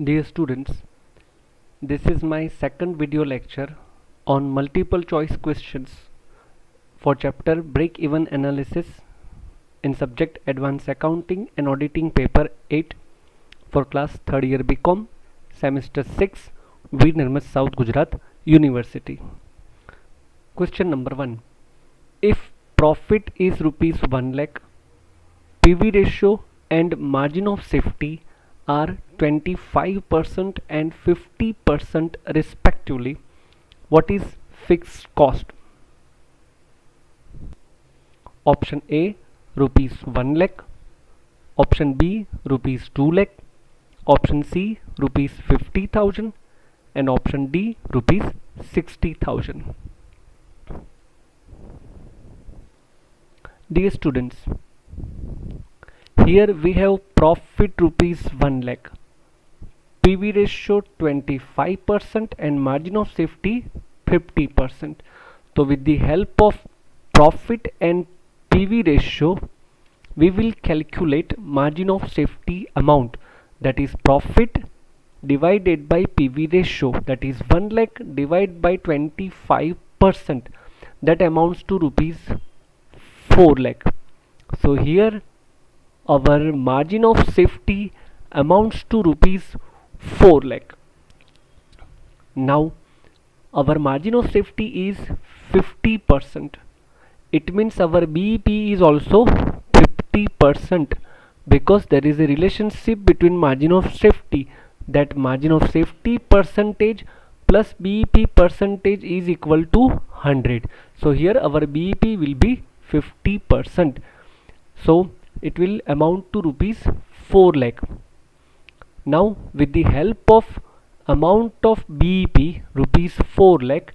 Dear students, this is my second video lecture on multiple choice questions for chapter Break-Even Analysis in subject Advanced Accounting and Auditing paper 8 for class 3rd year BCom semester 6 Veer Nirmat South Gujarat University. Question number 1. If profit is rupees 1 lakh, PV ratio and margin of safety are 25% and 50% respectively, what is fixed cost? Option A, rupees 1 lakh. Option B, rupees 2 lakh. Option C, rupees 50,000. And option D, rupees 60,000. Dear students, here we have profit rupees 1 lakh, PV ratio 25% and margin of safety 50%. So with the help of profit and PV ratio, we will calculate margin of safety amount, that is profit divided by PV ratio, that is 1 lakh divided by 25%, that amounts to rupees 4 lakh. So here our margin of safety amounts to rupees 4 lakh. Now our margin of safety is 50%. It means our BEP is also 50% because there is a relationship between margin of safety, that margin of safety percentage plus BEP percentage is equal to 100. So here our BEP will be 50%. So it will amount to rupees 4 lakh. Now with the help of amount of BEP rupees 4 lakh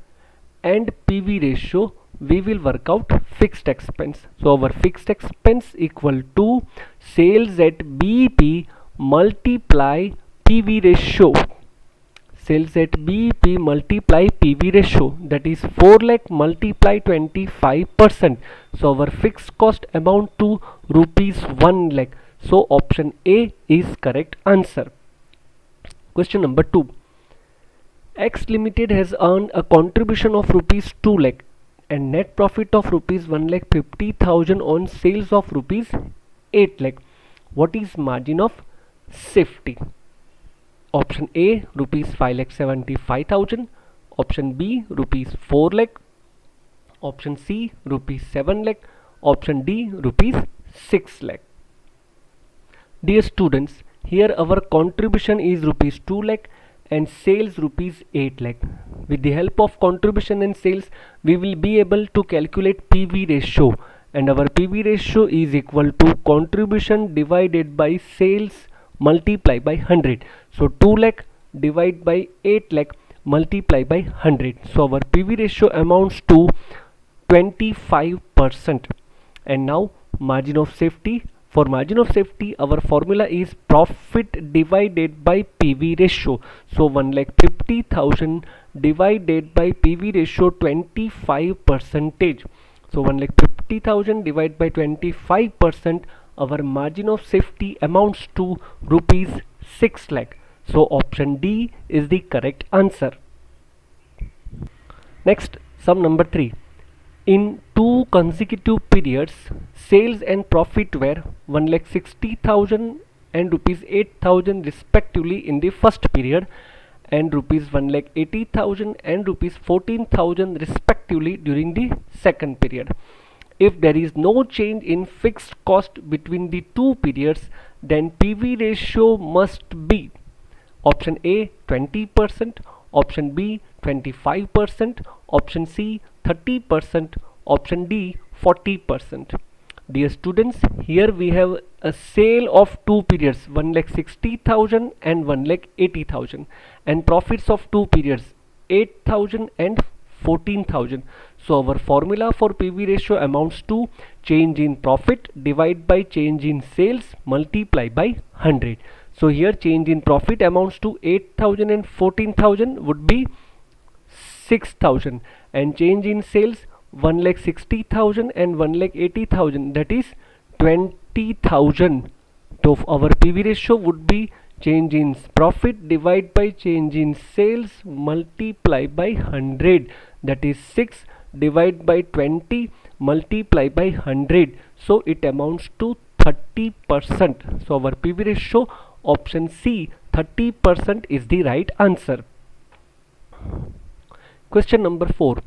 and PV ratio, we will work out fixed expense. So our fixed expense equal to sales at BEP multiply PV ratio. Sales at BEP multiply PV ratio, that is 4 lakh multiply 25%. So our fixed cost amount to rupees 1 lakh. So option A is correct answer. Question number 2. X Limited has earned a contribution of rupees 2 lakh and net profit of rupees 1 lakh 50,000 on sales of rupees 8 lakh. What is margin of safety? Option A, rupees 5 lakh 75,000. Option B, rupees 4 lakh. Option C, rupees 7 lakh. Option D, rupees 6 lakh. Dear students, here our contribution is rupees 2 lakh and sales rupees 8 lakh. With the help of contribution and sales, we will be able to calculate PV ratio, and our PV ratio is equal to contribution divided by sales multiply by 100. So 2 lakh divided by 8 lakh multiply by 100. So our PV ratio amounts to 25%. And now margin of safety. For margin of safety, our formula is profit divided by PV ratio. So 1 lakh 50,000 divided by PV ratio 25%. So 1 lakh 50,000 divided by 25%, our margin of safety amounts to rupees 6 lakh. So option D is the correct answer. Next, sum number 3. In 2 consecutive periods, sales and profit were 1 lakh 60,000 and rupees 8,000 respectively in the first period, and rupees 1 lakh 80,000 and rupees 14,000 respectively during the second period. If there is no change in fixed cost between the 2 periods, then PV ratio must be option A 20%, option B 25%, option C 30%, option D 40%. Dear students, here we have a sale of 2 periods, 1 lakh 60,000 and 1 lakh 80,000, and profits of 2 periods 8,000 and 14,000. So our formula for PV ratio amounts to change in profit divided by change in sales multiply by 100. So here change in profit amounts to 8,000 and 14,000 would be 6,000, and change in sales 1 lakh 60,000 and 1 lakh 80,000, that is 20,000. So our PV ratio would be change in profit divided by change in sales multiply by 100, that is 6 divided by 20 multiply by 100, so it amounts to 30%. So our PV ratio option C 30% is the right answer. Question number 4.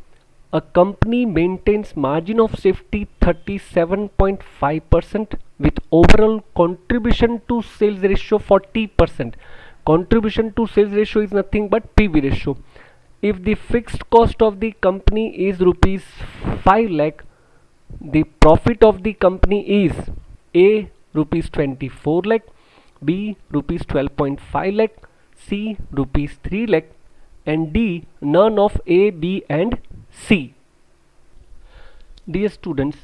A company maintains margin of safety 37.5% with overall contribution to sales ratio 40%. Contribution to sales ratio is nothing but PV ratio. If the fixed cost of the company is rupees 5 lakh, the profit of the company is A rupees 24 lakh, B rupees 12.5 lakh, C rupees 3 lakh, and D none of A, B and C. Dear students,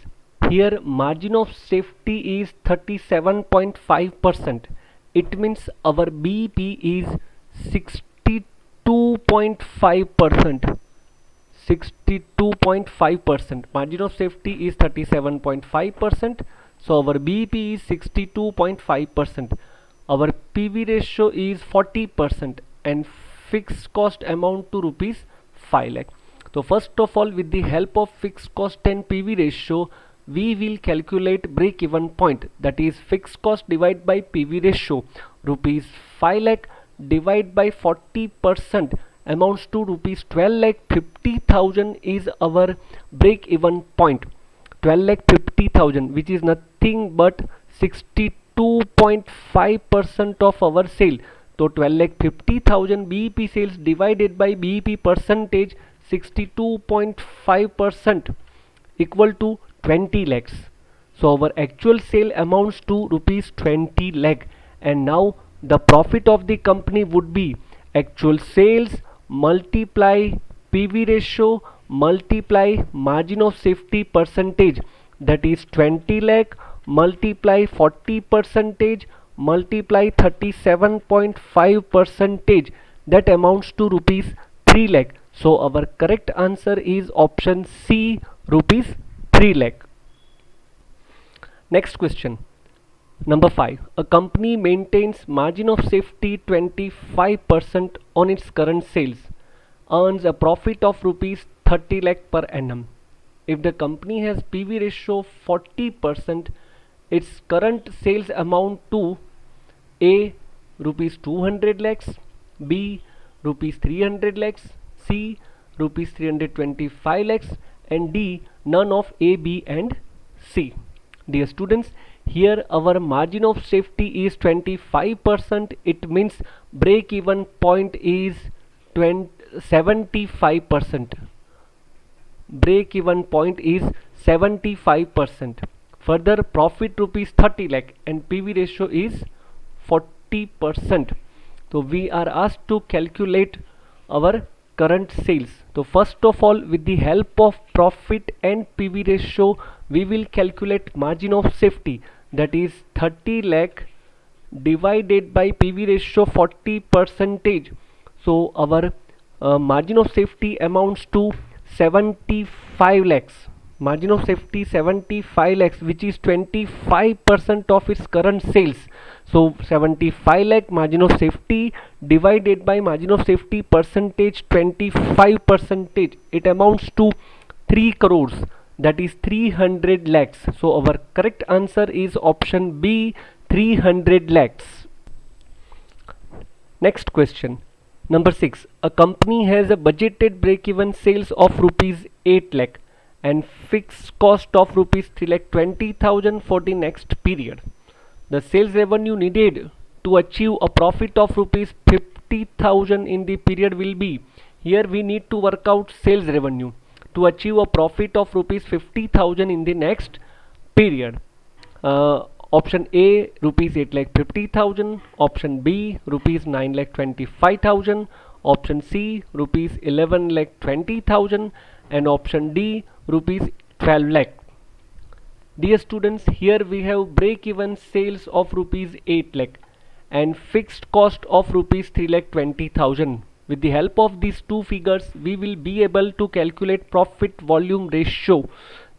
here margin of safety is 37.5%. It means our BP is 62.5%. 62.5%. Margin of safety is 37.5%. So our BP is 62.5%. Our PV ratio is 40% and fixed cost amount to rupees 5 lakh. So first of all, with the help of fixed cost and PV ratio, we will calculate break even point, that is fixed cost divided by PV ratio. Rupees 5 lakh divided by 40% amounts to rupees 12 lakh 50,000 is our break even point. 12 lakh 50,000, which is nothing but 62.5% of our sale. So 12 lakh 50,000 BEP sales divided by BEP percentage 62.5% equal to 20 lakhs. So our actual sale amounts to rupees 20 lakh, and now the profit of the company would be actual sales multiply PV ratio multiply margin of safety percentage, that is 20 lakh multiply 40 percentage multiply 37.5 percentage, that amounts to rupees 3 lakh. So our correct answer is option C, rupees 3 lakh. Next question. Number 5. A company maintains margin of safety 25% on its current sales, earns a profit of rupees 30 lakh per annum. If the company has PV ratio 40%, its current sales amount to A rupees 200 lakhs, B rupees 300 lakhs, C rupees 325 lakhs, and D none of A, B and C. Dear students, here our margin of safety is 25%. It means break even point is 75%. Break even point is 75%. Further, profit rupees 30 lakh and PV ratio is 40%. So we are asked to calculate our current sales. So first of all, with the help of profit and PV ratio, we will calculate margin of safety, that is 30 lakh divided by PV ratio 40%. So our margin of safety amounts to 75 lakhs. Margin of safety 75 lakhs, which is 25% of its current sales. So 75 lakh margin of safety divided by margin of safety percentage 25%, it amounts to 3 crores, that is 300 lakhs. So our correct answer is option B, 300 lakhs. Next question. Number 6. A company has a budgeted break-even sales of rupees 8 lakh and fixed cost of rupees 3 lakh 20,000 for the next period. The sales revenue needed to achieve a profit of rupees 50,000 in the period will be, here we need to work out sales revenue to achieve a profit of rupees 50,000 in the next period. Option A rupees 8 lakh 50,000, option B rupees 9 lakh 25,000, option C rupees 11 lakh 20,000, and option D rupees 12 lakh. Dear students, here we have break-even sales of rupees 8 lakh and fixed cost of rupees 3 lakh 20,000. With the help of these two figures, we will be able to calculate profit volume ratio,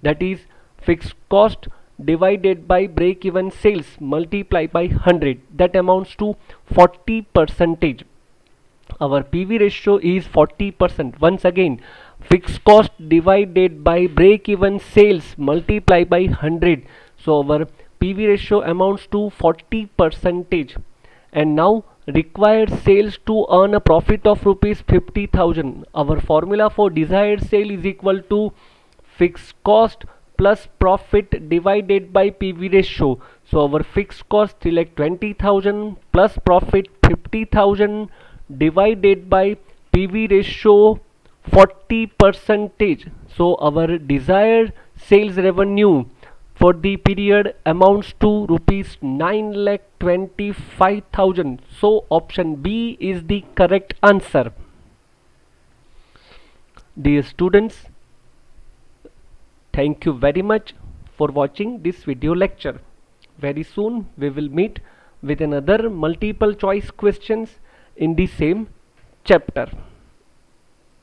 that is fixed cost divided by break even sales multiplied by 100, that amounts to 40 percentage. Our PV ratio is 40%. Once again, fixed cost divided by break even sales multiplied by 100. So our PV ratio amounts to 40 percentage. And now required sales to earn a profit of rupees 50,000. Our formula for desired sale is equal to fixed cost plus profit divided by PV ratio. So our fixed cost select 20,000 plus profit 50,000 divided by PV ratio 40 percentage. So our desired sales revenue for the period amounts to rupees 9,25,000. So option B is the correct answer. Dear students, thank you very much for watching this video lecture. Very soon we will meet with another multiple choice questions in the same chapter.